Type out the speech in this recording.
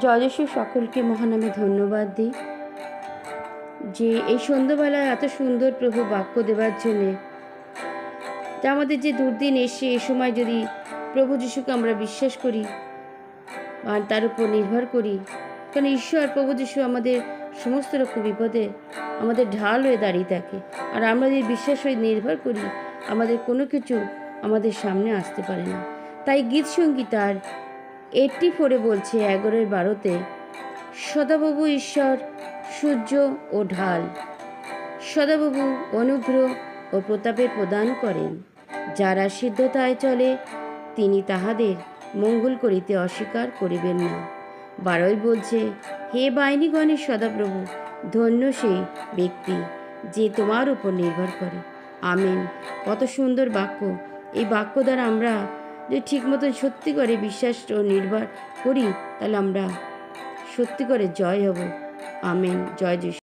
জয় যিশু। সকলকে মহানামে ধন্যবাদ দিই যে এই সন্ধ্যাবেলায় এত সুন্দর প্রভু বাক্য দেওয়ার জন্যে। তা আমাদের যে দুর্দিন এসে এ সময় যদি প্রভু যিশুকে আমরা বিশ্বাস করি আর তার উপর নির্ভর করি, কারণ ঈশ্বর প্রভু যিশু আমাদের সমস্ত রকম বিপদে আমাদের ঢাল হয়ে দাঁড়িয়ে থাকে। আর আমরা যদি বিশ্বাস হয়ে নির্ভর করি, আমাদের কোনো কিছু আমাদের সামনে আসতে পারে না। তাই গীত সঙ্গীতার 84 বলছে 11-12-তে, সদাপ্রভু ঈশ্বর সূর্য ও ঢাল, সদাপ্রভু অনুগ্রহ ও প্রতাপের প্রদান করেন। যারা সিদ্ধতায় চলে তিনি তাহাদের মঙ্গল করিতে অস্বীকার করিবেন না। 12 বলছে, হে বাহিনীগণের সদাপ্রভু, ধন্য সেই ব্যক্তি যে তোমার উপর নির্ভর করে। আমেন। কত সুন্দর বাক্য! এই বাক্য দ্বারা আমরা যদি ঠিক মতন সত্যি করে বিশ্বাস ও নির্ভর করি, তাহলে আমরা সত্যি করে জয় হব। আমেন। জয় যিশু।